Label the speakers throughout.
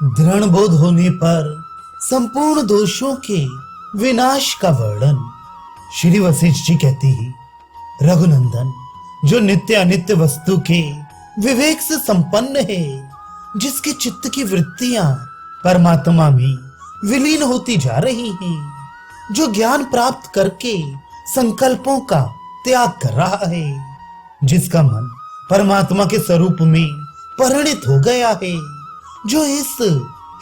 Speaker 1: दृढ़ बोध होने पर संपूर्ण दोषों के विनाश का वर्णन श्री वशिष्ठ जी कहते ही, रघुनंदन, जो नित्य अनित्य वस्तु के विवेक से संपन्न है, जिसके चित्त की वृत्तियां परमात्मा में विलीन होती जा रही हैं, जो ज्ञान प्राप्त करके संकल्पों का त्याग कर रहा है, जिसका मन परमात्मा के स्वरूप में परिणित हो गया है, जो इस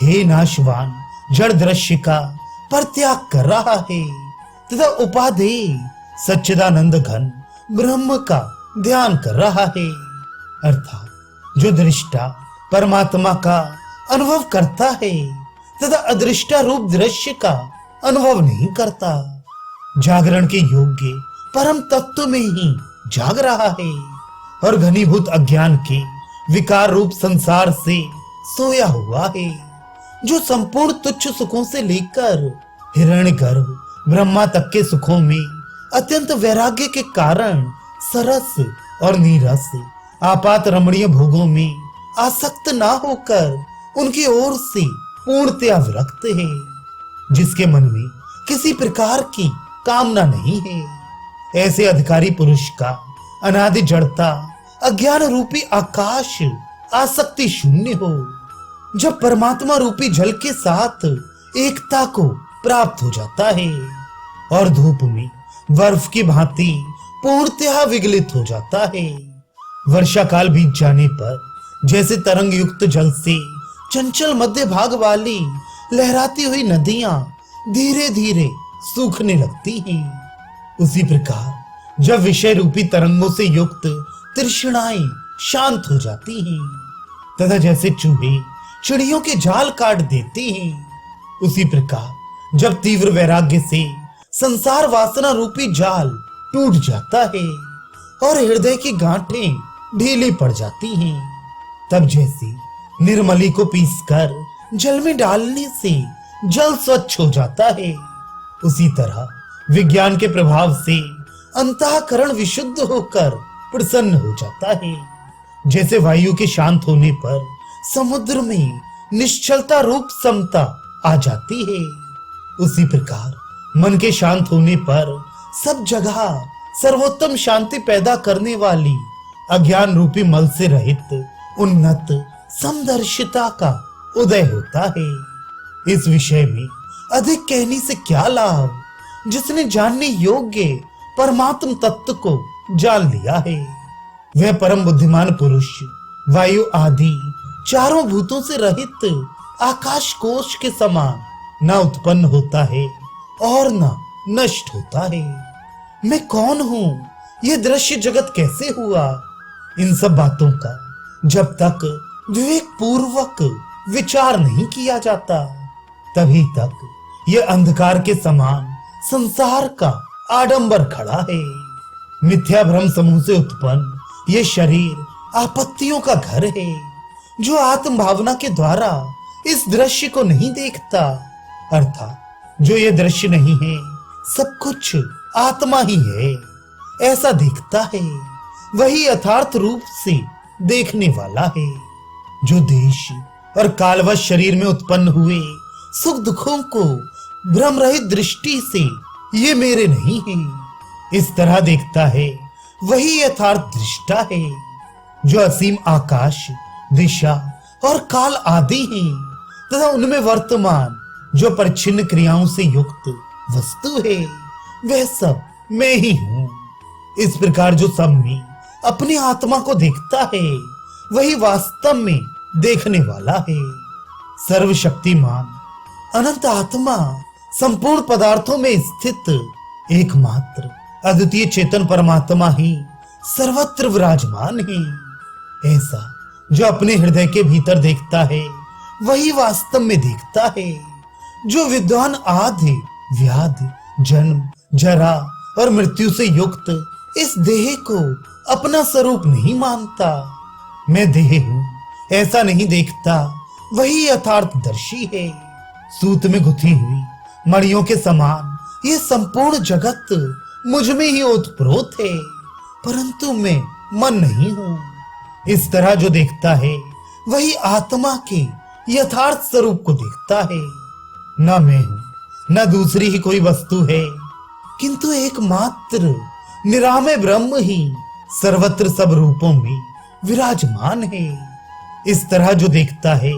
Speaker 1: हे नाशवान जड़ दृश्य का परित्याग कर रहा है तथा उपाधेय सच्चिदानंद घन ब्रह्म का ध्यान कर रहा है, अर्थात जो दृष्टा परमात्मा का अनुभव करता है तथा अदृष्टा रूप दृश्य का अनुभव नहीं करता, जागरण के योग्य परम तत्व में ही जाग रहा है और घनीभूत अज्ञान के विकार रूप संसार से सोया हुआ है, जो संपूर्ण तुच्छ सुखों से लेकर हिरण्यगर्भ ब्रह्मा तक के सुखों में अत्यंत वैराग्य के कारण सरस और नीरस आपात रमणीय भोगों में आसक्त ना होकर उनकी ओर से पूर्णतया विरक्त है, जिसके मन में किसी प्रकार की कामना नहीं है। ऐसे अधिकारी पुरुष का अनादि जड़ता अज्ञान रूपी आकाश आसक्ति शून्य हो, जब परमात्मा रूपी जल के साथ एकता को प्राप्त हो जाता है और धूप में बर्फ की भांति पूर्णतया विगलित हो जाता है। वर्षा काल बीत जाने पर जैसे तरंग युक्त जल से चंचल मध्य भाग वाली लहराती हुई नदियां धीरे धीरे सूखने लगती हैं, उसी प्रकार जब विषय रूपी तरंगों से युक्त तृष्णाएं शांत हो जाती हैं तथा जैसे चूहे चिड़ियों के जाल काट देते हैं, उसी प्रकार जब तीव्र वैराग्य से संसार वासना रूपी जाल टूट जाता है और हृदय की गांठें ढीली पड़ जाती हैं, तब जैसे निर्मली को पीसकर जल में डालने से जल स्वच्छ हो जाता है, उसी तरह विज्ञान के प्रभाव से अंतःकरण विशुद्ध होकर प्रसन्न हो जाता है। जैसे वायु के शांत होने पर समुद्र में निश्चलता रूप समता आ जाती है, उसी प्रकार मन के शांत होने पर सब जगह सर्वोत्तम शांति पैदा करने वाली अज्ञान रूपी मल से रहित उन्नत समदर्शिता का उदय होता है। इस विषय में अधिक कहने से क्या लाभ, जिसने जानने योग्य परमात्म तत्व को जान लिया है। वह परम बुद्धिमान पुरुष वायु आदि चारों भूतों से रहित आकाश कोश के समान न उत्पन्न होता है और न नष्ट होता है। मैं कौन हूँ, यह दृश्य जगत कैसे हुआ, इन सब बातों का जब तक विवेक पूर्वक विचार नहीं किया जाता, तभी तक यह अंधकार के समान संसार का आडंबर खड़ा है। मिथ्या भ्रम समूह से उत्पन्न यह शरीर आपत्तियों का घर है, जो आत्म भावना के द्वारा इस दृश्य को नहीं देखता, अर्थात जो ये दृश्य नहीं है, सब कुछ आत्मा ही है, ऐसा दिखता है, वही यथार्थ रूप से देखने वाला है। जो देश और कालवश शरीर में उत्पन्न हुए सुख दुखों को भ्रम रहित दृष्टि से ये मेरे नहीं है इस तरह देखता है, वही यथार्थ दृष्टा है। जो असीम आकाश, दिशा और काल आदि हैं तथा उनमें वर्तमान जो परिच्छिन्न क्रियाओं से युक्त वस्तु है, वह सब मैं ही हूँ। इस प्रकार जो सब में अपनी आत्मा को देखता है, वही वास्तव में देखने वाला है। सर्वशक्तिमान अनंत आत्मा संपूर्ण पदार्थों में स्थित एकमात्र अद्वितीय चेतन परमात्मा ही सर्वत्र विराजमान है। ऐसा जो अपने हृदय के भीतर देखता है, वही वास्तव में देखता है। जो विद्वान आदि व्याधि, जन्म, जरा और मृत्यु से युक्त इस देह को अपना स्वरूप नहीं मानता, मैं देह हूँ ऐसा नहीं देखता, वही यथार्थ दर्शी है। सूत में गुथी हुई मणियों के समान ये संपूर्ण जगत मुझ में ही ओतप्रोत है, परंतु मैं मन नहीं हूँ। इस तरह जो देखता है, वही आत्मा के यथार्थ स्वरूप को देखता है। न मैं हूं, न दूसरी ही कोई वस्तु है, किंतु एकमात्र निरामय ब्रह्म ही सर्वत्र सब रूपों में विराजमान है। इस तरह जो देखता है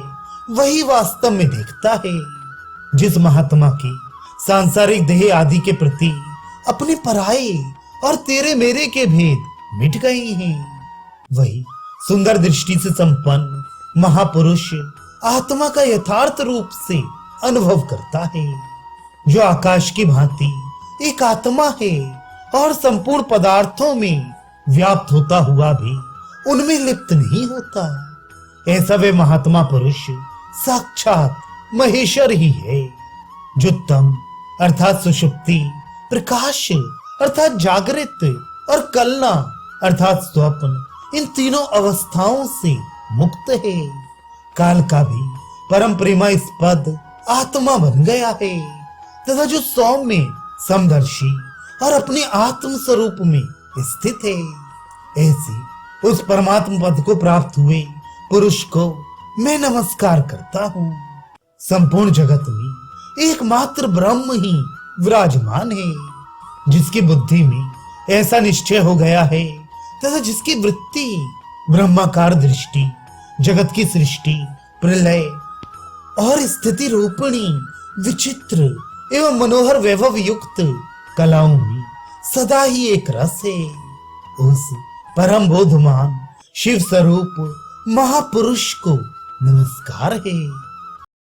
Speaker 1: वही वास्तव में देखता है। जिस महात्मा की सांसारिक देह आदि के प्रति अपने पराये और तेरे मेरे के भेद मिट गए हैं, वही सुंदर दृष्टि से संपन्न महापुरुष आत्मा का यथार्थ रूप से अनुभव करता है। जो आकाश की भांति एक आत्मा है और संपूर्ण पदार्थों में व्याप्त होता हुआ भी उनमें लिप्त नहीं होता, ऐसा वे महात्मा पुरुष साक्षात महेश्वर ही है। जो तम अर्थात सुषुप्ति, प्रकाश अर्थात जागृत और कलना अर्थात स्वप्न, इन तीनों अवस्थाओं से मुक्त है। काल का भी परम प्रेमास्पद आत्मा बन गया है तथा जो सौम्य समदर्शी और अपने आत्म स्वरूप में स्थित है, ऐसे उस परमात्म पद को प्राप्त हुए पुरुष को मैं नमस्कार करता हूँ। संपूर्ण जगत में एकमात्र ब्रह्म ही विराजमान है, जिसकी बुद्धि में ऐसा निश्चय हो गया है तथा जिसकी वृत्ति ब्रह्माकार दृष्टि, जगत की सृष्टि, प्रलय और स्थिति रूपिणी विचित्र एवं मनोहर वैभव युक्त कलाओं में सदा ही एक रस है। उस परम बोधमान शिव स्वरूप महापुरुष को नमस्कार है।